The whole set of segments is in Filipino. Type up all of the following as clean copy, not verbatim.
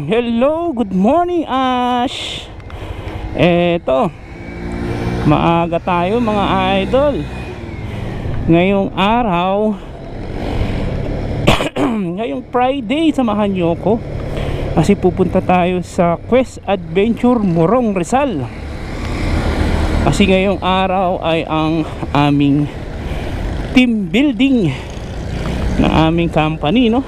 Hello, good morning Ash. Eto, maaga tayo mga idol. Ngayong araw ngayong Friday, samahan nyo ko kasi pupunta tayo sa Quest Adventure Morong Rizal. Kasi ngayong araw ay ang aming team building na aming company, no?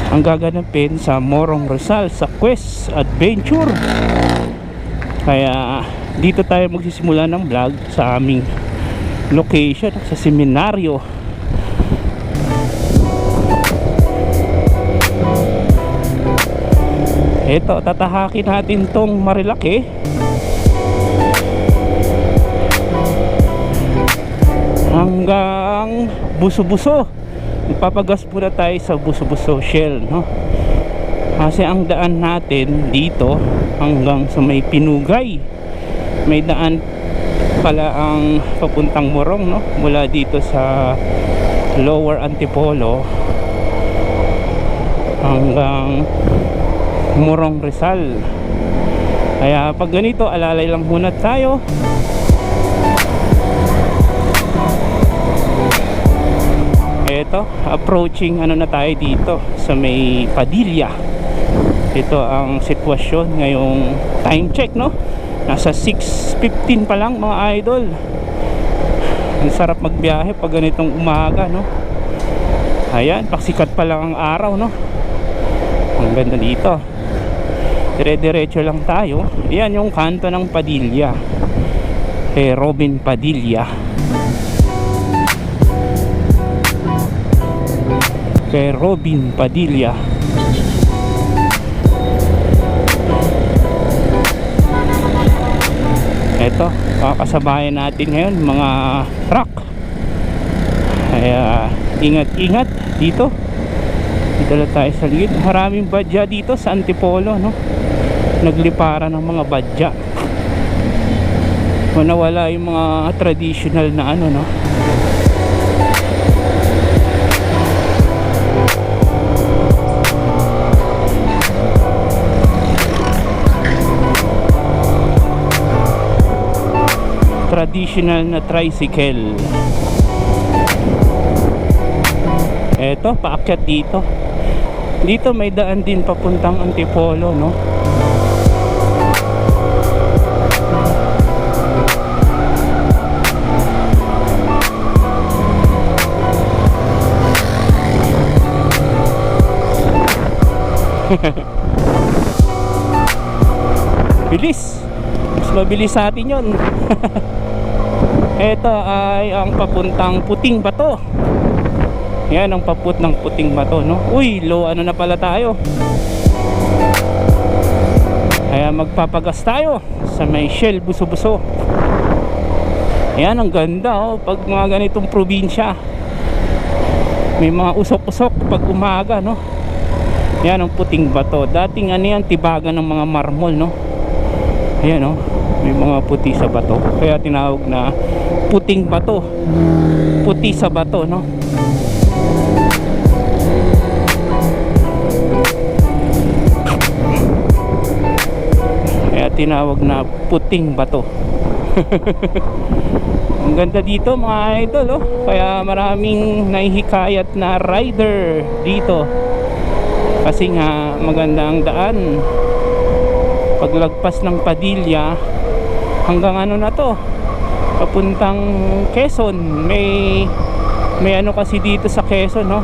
Ang gaganapin sa Morong Rizal sa Quest Adventure. Kaya dito tayo magsisimula ng vlog sa aming location sa seminaryo. Ito, tatahakin natin tong Marilaki hanggang Buso-Buso. Ipapagas muna tayo sa Buso-Buso Shell, no? Kasi ang daan natin dito hanggang sa may Pinugay. May daan pala ang papuntang Morong, no? Mula dito sa Lower Antipolo hanggang Morong Rizal. Kaya pag ganito, alalay lang muna tayo. Ito, approaching na tayo dito sa may Padilla. Ito ang sitwasyon ngayong time check, no? Nasa 6:15 pa lang mga idol. Ang sarap magbiyahe pag ganitong umaga, no? Ayan, paksikat pa lang ang araw, no? Ang ganda dito. Dire-diretso lang tayo. Ayan yung kanto ng Padilla, Robin Padilla. Kay Robin Padilla. Ito, kakasabayan natin ngayon mga truck. Kaya ingat-ingat dito. Dito lang tayo sa ligid. Maraming badya dito sa Antipolo, no? Nagliparan ng mga badya. Nawala yung mga traditional na no? Traditional na tricycle. Eto, paakyat dito. Dito may daan din papuntang Antipolo, no? Bilis. Mas mabilis sa atin yun. Ito ay ang papuntang Puting Bato. Yan ang paput ng Puting Bato, no? Uy, low na pala tayo. Kaya magpapagas tayo sa may Shell Buso-Buso. Yan ang ganda, oh, pag mga ganitong probinsya. May mga usok-usok pag umaga, no? Yan ang Puting Bato. Dating yan, tibagan ng mga marmol, no? Ayan, no? May mga puti sa bato. Kaya tinawag na Puting Bato. Puti sa bato, no? Kaya tinawag na Puting Bato. Ang ganda dito mga idol, oh. Kaya maraming nahihikayat na rider dito. Kasi nga maganda ang daan. Paglagpas ng Padilla hanggang na to, papuntang Quezon. May kasi dito sa Quezon, no?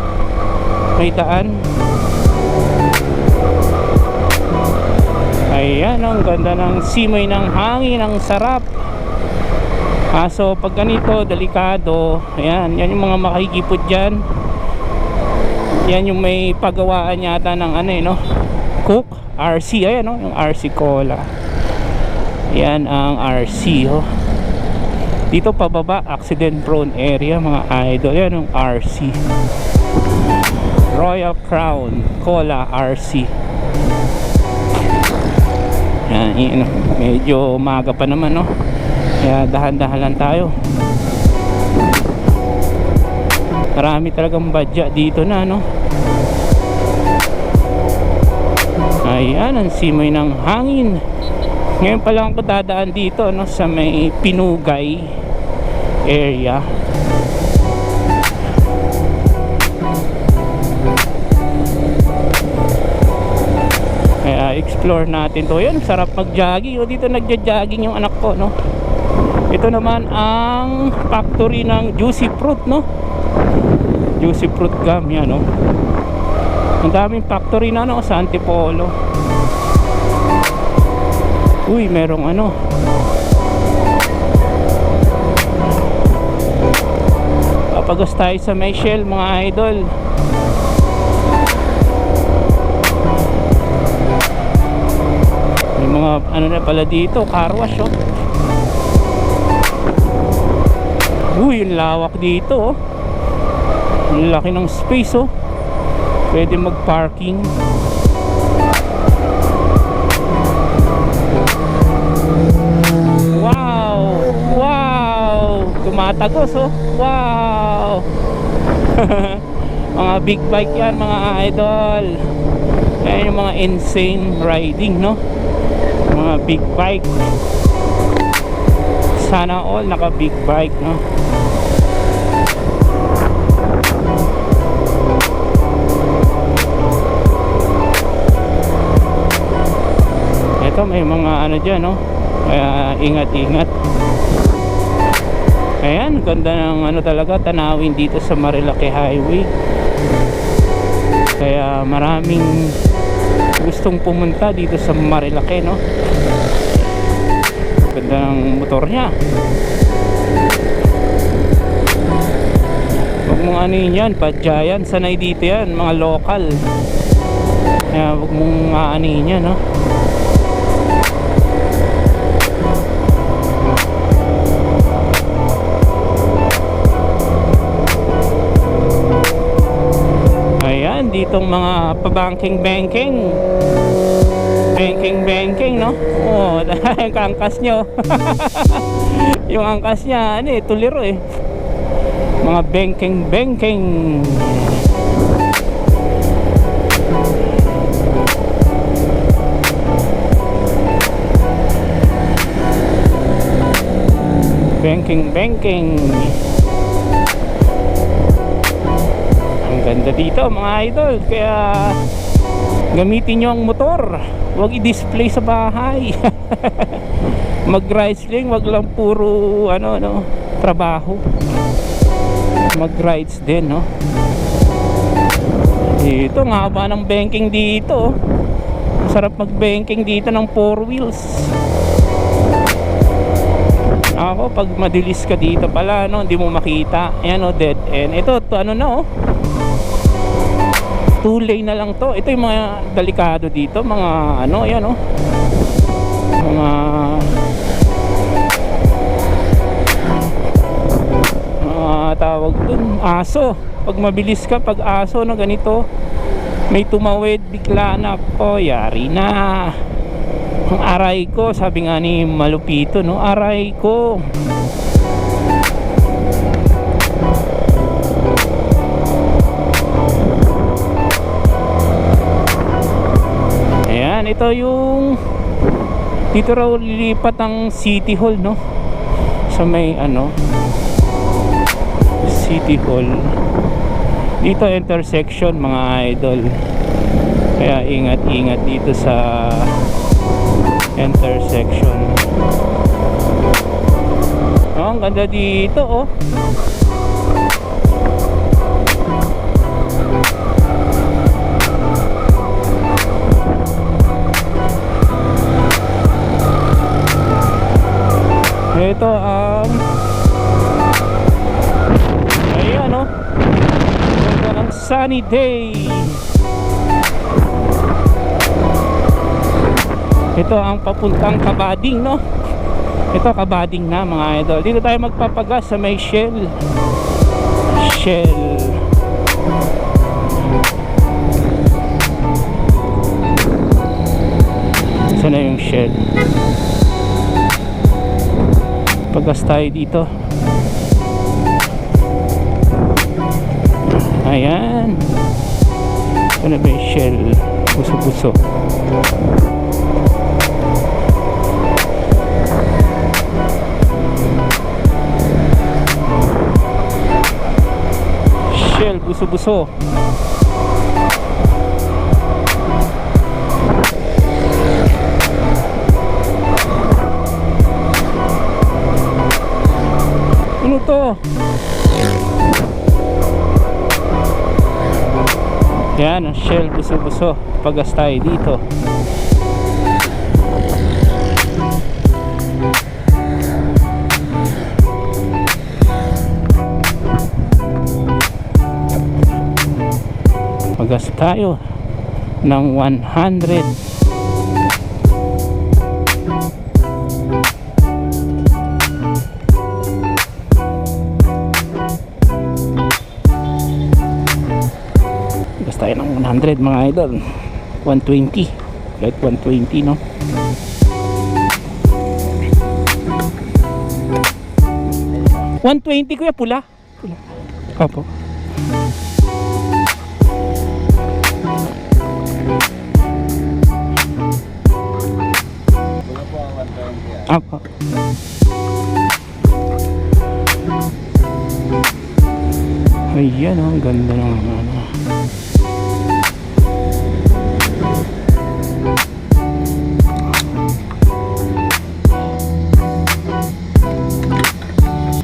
May daan. Ayan, ang ganda ng simoy ng hangin, ang sarap. So pag ganito, delikado. Ayan, yan yung mga makikipot dyan. Yan yung may pagawaan yata ng no? Cook, RC, ayan, no? Yung RC Cola. Yan ang RC, oh. Dito pababa, accident prone area mga idol. Yan yung RC, Royal Crown Cola RC. Yan, medyo maga pa naman, no? Kaya dahan-dahan lang tayo. Marami talagang badya dito na, no? Ayan, ang simoy ng hangin. Ngayon pa lang ako dadaan dito, no, sa may Pinugay area. Kaya explore natin to. Yan, sarap mag-jogging. O, dito nagja-jogging yung anak ko, no? Ito naman ang factory ng juicy fruit, no? Juicy fruit gum, yan, no? Ang daming factory na, no, sa Antipolo. Uy, merong ano, papagos tayo sa may Shell, mga idol. May mga ano na pala dito, car wash, oh. Uy, yung lawak dito, oh. Ang laki ng space, oh. Pwede mag-parking. Wow! Wow! Tumatagos, oh. Wow! Mga big bike yan, mga idol. Yan yung mga insane riding, no? Mga big bike. Sana all naka big bike, no? Ito may mga ano dyan, no? Kaya ingat-ingat. Ayan, ganda ng ano talaga, tanawin dito sa Marilake Highway. Kaya maraming gustong pumunta dito sa Marilake, no? Ganda ng motor niya. Huwag mong ano yan, padya yan, sanay dito yan, mga local. Kaya huwag mong aanin yan, no? Ditong mga pabangking-bangking, no? Oh, yung angkas nyo. Yung angkas niya, ano eh, tuliro eh. Mga bangking-bangking. Bangking-bangking. Ganda dito, mga idol. Kaya gamitin nyo ang motor, huwag i-display sa bahay. Mag-rides lang, wag lang puro ano, no, trabaho. Mag-rides din, no? Dito, ang haba ng banking dito. Masarap mag-banking dito ng 4 wheels. Ako, pag madilis ka dito pala, no, hindi mo makita. Ayan, oh, dead end. Ito, ano na, oh, 2 lane na lang to. Ito yung mga delikado dito, mga ano, ayan, oh, mga tawag dun, aso. Pag mabilis ka, pag aso na ganito, may tumawid bigla na, po, yari na. Ang aray ko, sabi nga ni Malupito, no, aray ko. Ayan, ito yung dito raw lilipat ang City Hall, no, sa may ano, City Hall dito, intersection, mga idol. Kaya ingat-ingat dito sa intersection. Oh, ang ganda dito, oh. Ito ayan, oh, ganda ng sunny day. Ito ang papuntang Kabading, no? Ito Kabading na, mga idol. Dito tayo magpapagas sa may Shell. Shell. Saan na yung Shell? Pagas tayo dito. Ayan. Ito na ba yung Shell Buso-Buso? Shell Buso-Buso. Ano to? Yan ang Shell Buso-Buso. Pagas tayo dito. Pagas tayo ng 100. Tayo ng 100 mga idol. 120 like 120 no. $120 kuya, pula. Opo. Opo. Ayan oh, ang ganda ng ano.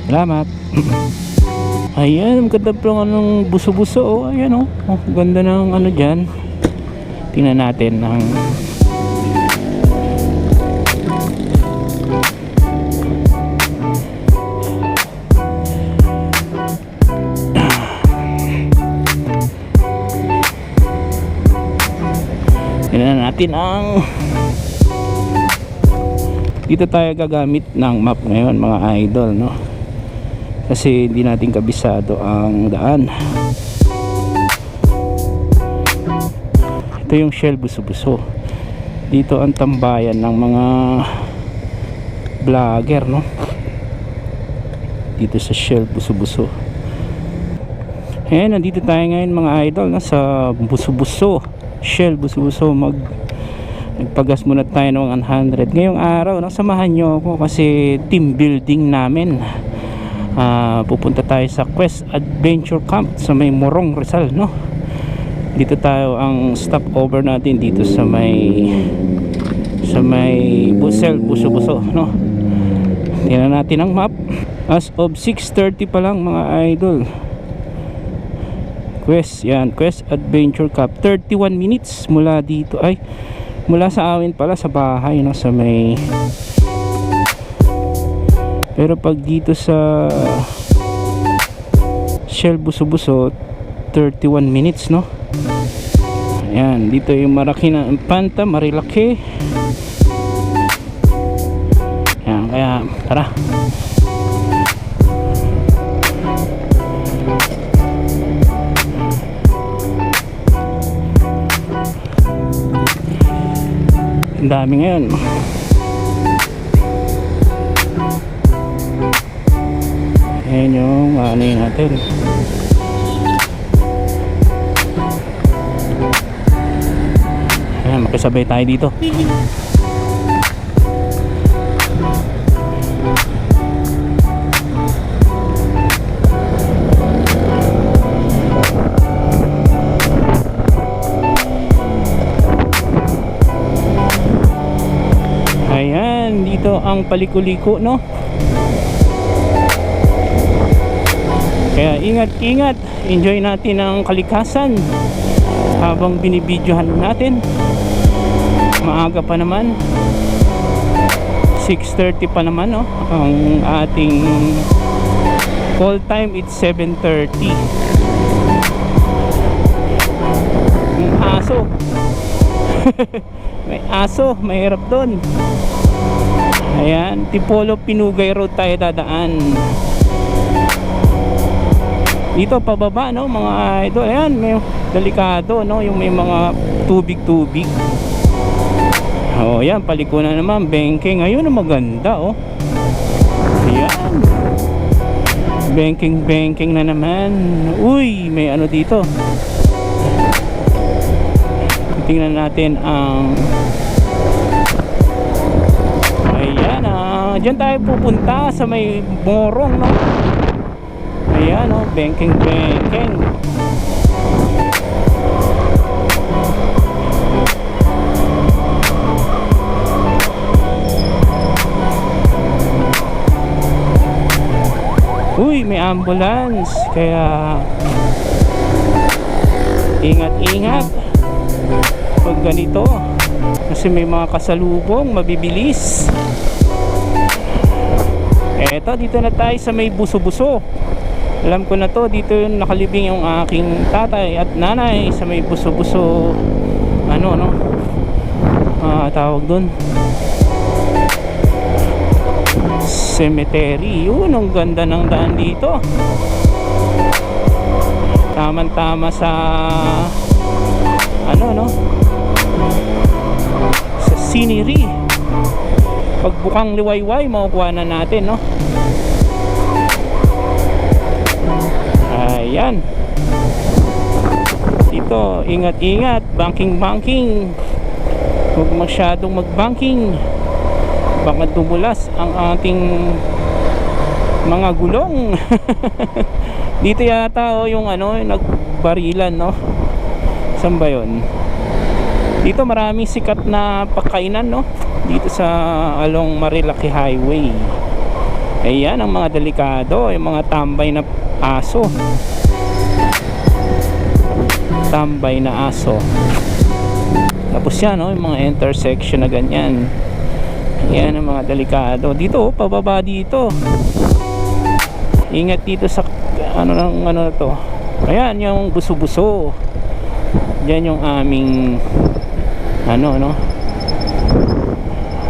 Salamat. Ayan, maganda pa ng buso-buso. Oh, ayan oh. Oh, ganda ng ano dyan. Tingnan natin ng tingnan natin ang dito tayo gagamit ng map ngayon mga idol no. Kasi hindi natin kabisado ang daan. Ito yung Shell Buso-Buso. Dito ang tambayan ng mga vlogger no. Dito sa Shell Buso-Buso. Ayan, nandito tayo ngayon mga idol no, sa Buso-Buso, Shell Buso-Buso. Nagpagas muna tayo ng 100 ngayong araw no. Samahan nyo ako kasi team building namin. Pupunta tayo sa Quest Adventure Camp sa may Morong, Rizal no. Dito tayo ang stopover natin dito sa may Busel Buso-Buso no. Tingnan natin ang map. As of 6:30 pa lang mga idol. Quest Adventure Camp, 31 minutes mula dito ay mula sa amin pala sa bahay no, sa may. Pero pag dito sa Shell Buso-Buso 31 minutes no. Ayan, dito yung Marikina Infanta, Marilake. Ayan, kaya tara. Ang dami ngayon. Ayan yung ano natin. Ayan, makisabay tayo dito. Ayan, dito ang Paliko-Liko no. Kaya ingat, enjoy natin ang kalikasan habang binibidyohan natin. Maaga pa naman, 6:30 pa naman no. Ang ating call time it's 7:30. Ang aso may aso, mahirap doon. Ayan, Tipolo Pinugay Road tayo dadaan. Dito pababa no mga idol. Ayan, may delikado no, yung may mga tubig-tubig. Oh, yan, paliko na naman, bengke ngayon na maganda oh. Ayan. Banking na naman. Uy, may ano dito. Tingnan natin ang ayan, dyan tayo pupunta sa may Morong, no? Ayan, banking. Uy, may ambulance. Kaya ingat pag ganito, kasi may mga kasalubong mabibilis. Eto, dito na tayo sa may Buso-Buso. Alam ko na to, dito nakalibing yung aking tatay at nanay sa may Buso-Buso. Tawag dun, cemetery. Yun, ang ganda ng daan dito. Tama sa sa scenery. Pagbukang liwayway, makukuha na natin, no? Ayan. Dito, ingat. Banking. Huwag masyadong mag-banking. Baka dumulas ang ating mga gulong. Dito yata yung nagbarilan, no? Saan ba yun? Dito maraming sikat na pagkainan, no? Dito sa along Marilaki Highway. Ayan ang mga delikado, yung mga tambay na aso. Tapos yan, yung mga intersection na ganyan. Yan ang mga delikado. Dito, pababa dito. Ingat dito sa na to. Ayan yung Buso-Buso. Diyan yung aming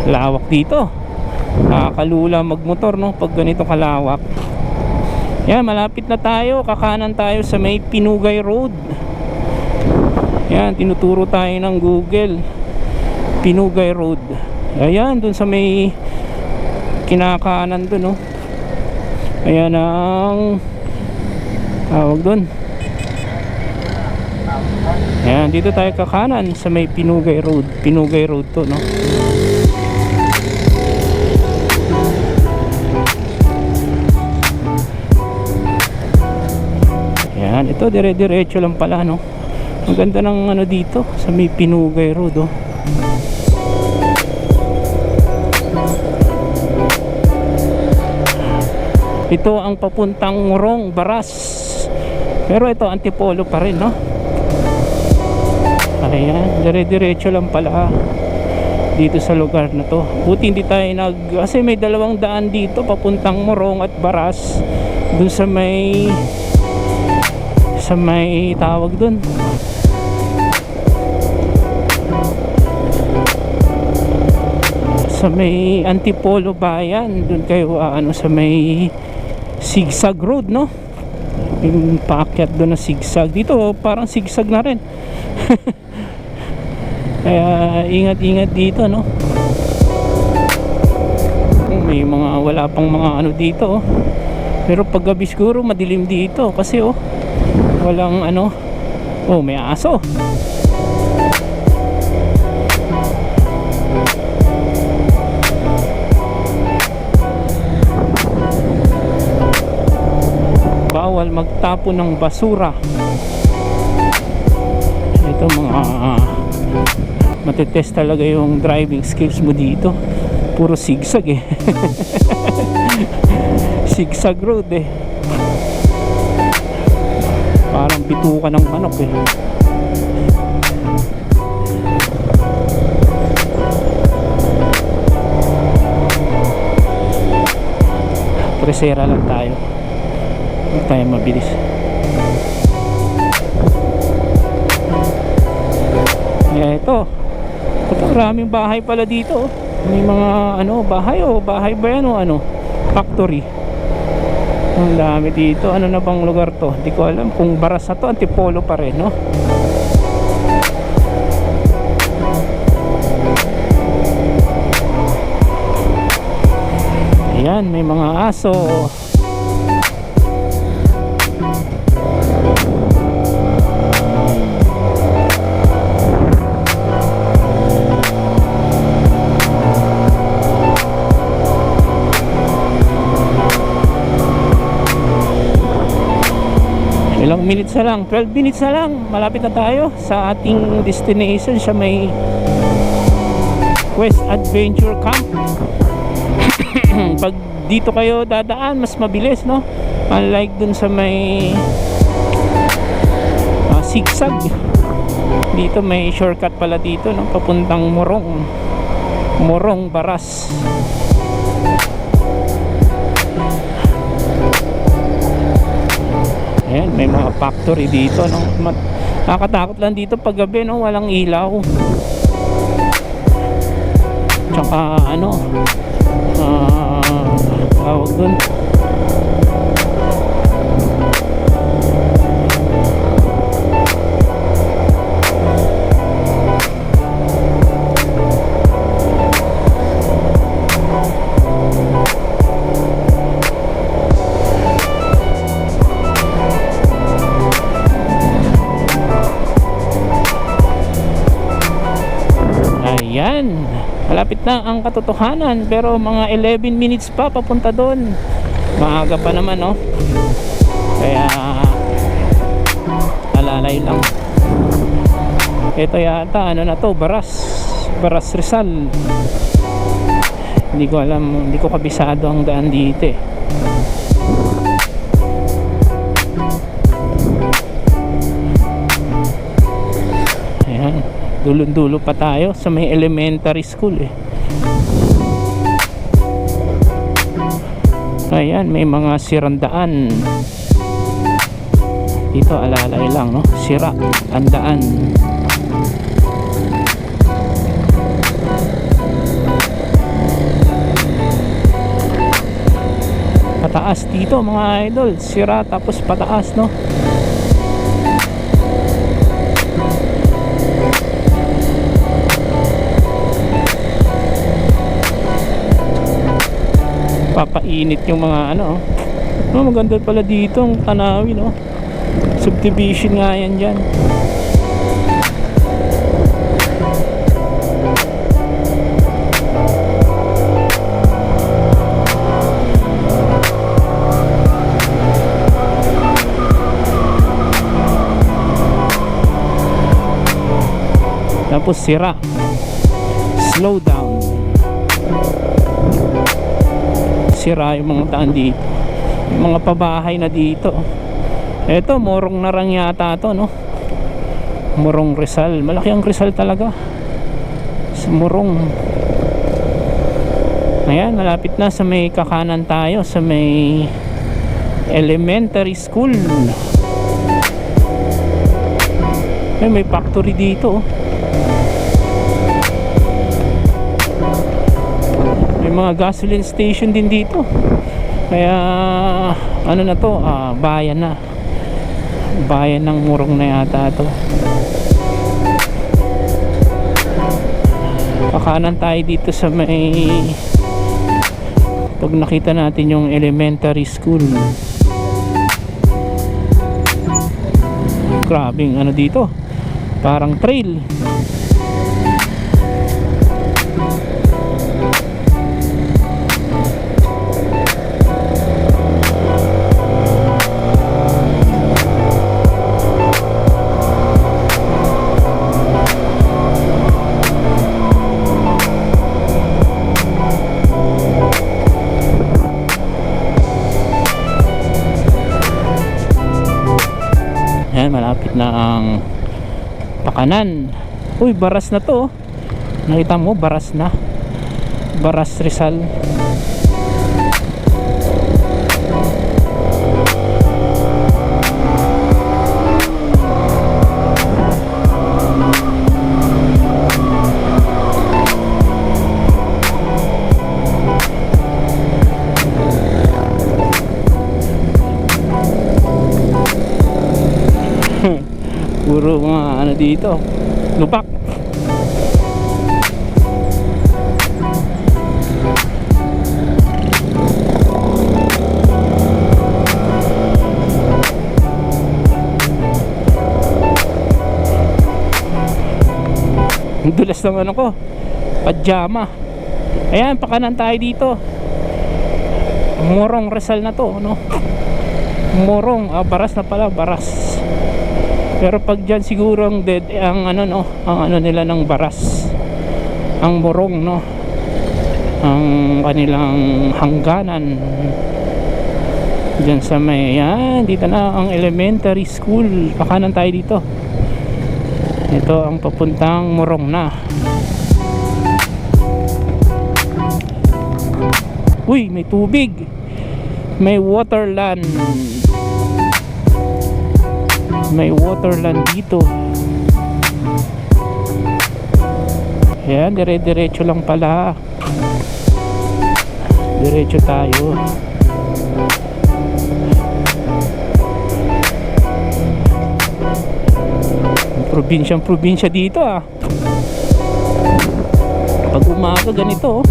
lawak dito. Nakakalula magmotor, no, pag ganito kalawak. Yan, malapit na tayo. Kakanan tayo sa may Pinugay Road. Yan, tinuturo tayo ng Google. Pinugay Road. Ayan, dun sa may kinakanan dun, no. Ayan ang tawag dun. Ayan, dito tayo kakanan sa may Pinugay Road. Pinugay Road to, no. Ayan, ito dire-diretso lang pala, no. Ang ganda ng dito sa may Pinugay Road, oh. Ito ang papuntang Morong, Baras. Pero ito Antipolo pa rin, no. Ayan, dire-diretso lang pala dito sa lugar na to. Buti hindi tayo kasi may dalawang daan dito papuntang Morong at Baras. Dun sa may tawag dun, sa may Antipolo Bayan. Dun kayo sa may zigzag road, no, yung paakyat doon na zigzag. Dito parang zigzag na rin. Kaya ingat dito, no. May mga wala pang mga dito, oh. Pero paggabi siguro madilim dito kasi walang may aso. Bawal magtapon ng basura. Ito mga matitest talaga yung driving skills mo dito. Puro zigzag, zigzag road, parang bituka ng manok, Presera lang tayo, hindi tayo mabilis. Ito maraming bahay pala dito, may mga bahay ba yan o factory. Ang dami dito. Ano na bang lugar to? Hindi ko alam kung Baras na to, Antipolo pa rin, no? Ayan, may mga aso. minutes na lang, 12 minutes na lang, malapit na tayo sa ating destination sa may Quest Adventure Camp. Pag dito kayo dadaan, mas mabilis, no? Unlike dun sa may zigzag, dito may shortcut pala dito, no? Papuntang Morong Baras. Ayan, may mga factory dito, no? Nakakatakot lang dito pag gabi, no? Walang ilaw. Tsaka ano, tawag dun, ayan, malapit na ang katotohanan, pero mga 11 minutes pa papunta doon. Maaga pa naman, no? Kaya alalay lang. Ito yata, ano na to, Baras Rizal. Hindi ko alam, hindi ko kabisado ang daan dito eh. Ayan, dulo-dulo pa tayo sa may elementary school eh. Ayan, may mga sirandaan dito, alalay lang, no? Sira ang daan. Pataas dito mga idol, sira tapos pataas, no? Papainit yung mga ano, oh, maganda pala dito ang tanawin, no? Subdivision nga yan dyan. Tapos sira, slow down, sira yung mga daan dito, yung mga pabahay na dito. Eto, Morong Narang yata to, no? Morong Rizal, malaki ang Rizal talaga sa Morong. Ayan, malapit na sa may kakanan tayo, sa may elementary school. May factory dito, oh. May mga gasoline station din dito. Kaya ano na to, bayan na, bayan ng Morong na yata to. Pakanan tayo dito sa may, pag nakita natin yung elementary school. Grabing ano dito, parang trail. Malapit na ang pakanan. Uy, Baras na to, nakita mo, Baras na, Baras Rizal. Puro mga ano dito, lupak. Ang dulas ng ano ko, pajama. Ayan, pakanan tayo dito. Morong Rizal na to, no? Morong, Baras na pala, Baras. Pero pag dyan siguro ang dead, ang ano no, ang ano nila ng baras, ang morong no, ang kanilang hangganan dyan sa may, yan, dito na ang elementary school. Pakanan tayo dito. Ito ang papuntang morong na. Uy, may tubig, may waterland, may waterland dito. Ayan, dire-diretso lang pala, diretso tayo. Probinsya dito ah. Pag umaga ganito oh.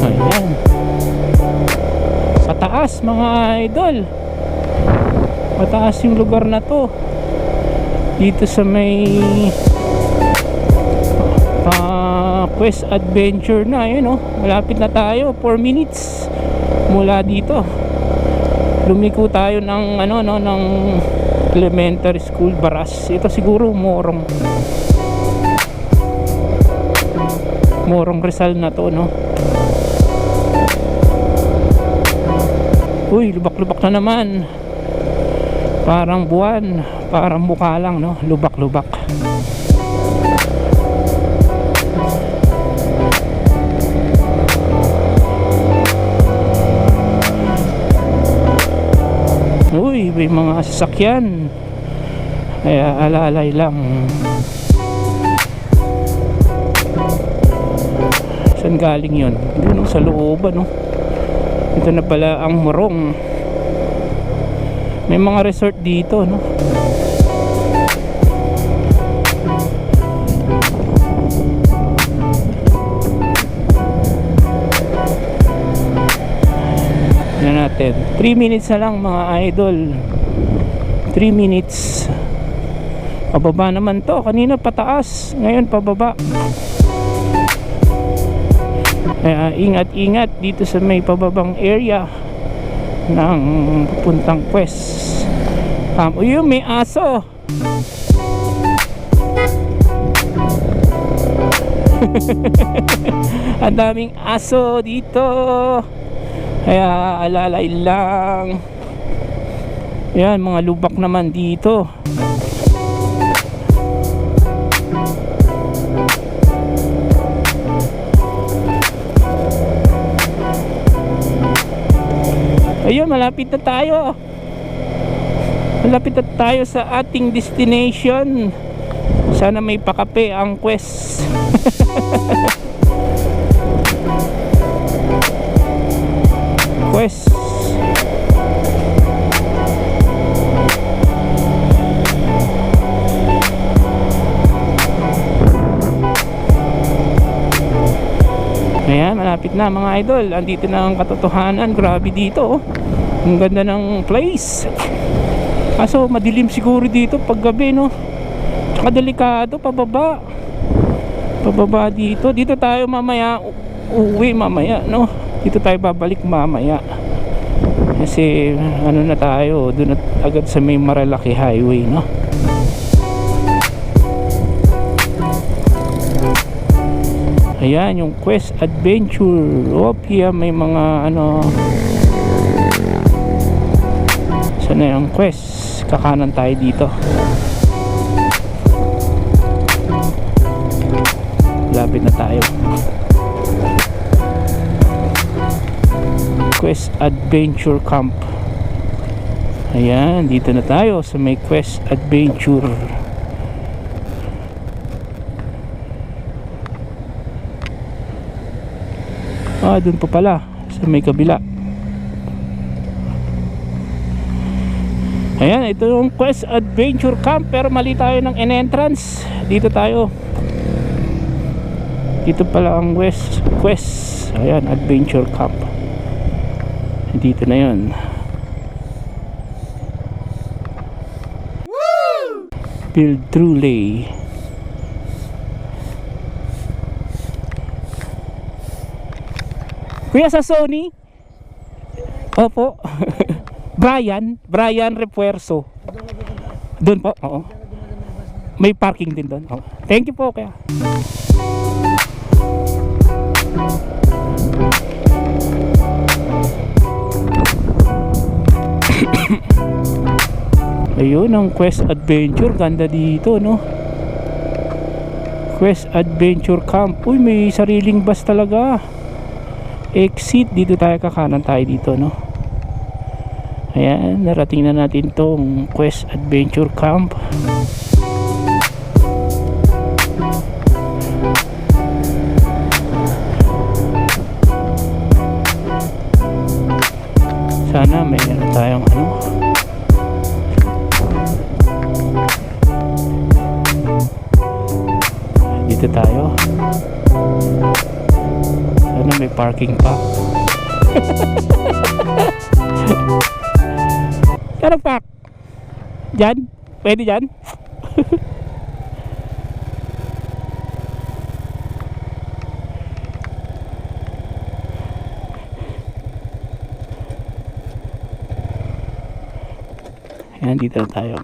Ayan, pataas mga idol, pataas yung lugar na to dito sa may Quest Adventure na. Ayun oh, malapit na tayo, 4 minutes mula dito. Lumiko tayo ng ano no, ng elementary school Baras. Ito siguro Morong Rizal na to no. Uy, lubak-lubak na naman, parang buwan, parang mukha lang no, lubak-lubak. Uy, may mga sasakyan, kaya alalay lang. Saan galing yun? Doon sa looban no. Ito na pala ang Morong. May mga resort dito no. Yan natin, 3 minutes na lang mga idol, 3 minutes. Pababa naman to, kanina pataas, ngayon pababa. Kaya ingat-ingat dito sa may pababang area ng pupuntang Quest. Uy, may aso. Ang daming aso dito, kaya alalay lang. Yan, mga lubak naman dito. Ayun, malapit na tayo. Malapit na tayo sa ating destination. Sana may pakape ang Quest. Quest. Ayan, malapit na mga idol. Andito na ang katotohanan. Grabe dito oh. Ang ganda ng place. Kaso madilim siguro dito pag gabi no. Tsaka delikado pababa. Pababa dito. Dito tayo mamaya uwi mamaya no. Dito tayo babalik mamaya. Kasi ano na tayo, doon agad sa may Marilaki Highway no. Ayan yung Quest Adventure. Opia, may mga ano. Saan na yung Quest? Kakanan tayo dito. Lapit na tayo. Quest Adventure Camp. Ayan, dito na tayo sa may Quest Adventure. Dun pa pala sa may kabila. Ayan, ito yung Quest Adventure Camp, pero mali tayo ng entrance. Dito tayo. Dito pala ang Quest. Ayan, Adventure Camp. Dito na yun. Woo! Build Truly. Kuya, sa Sony? Opo. Brian Refuerzo. Doon po, oo. May parking din doon. Oo. Thank you po, kaya. Ayun ang Quest Adventure, ganda dito, no? Quest Adventure Camp. Uy, may sariling bus talaga. Exit, dito tayo, kakanan tayo dito, no? Ayan, narating na natin tong Quest Adventure Camp. Sana may tayong ano. Dito tayo. Sana may parking pa. Karang park. Diyan? Pwede diyan? Ayan, dito na tayo.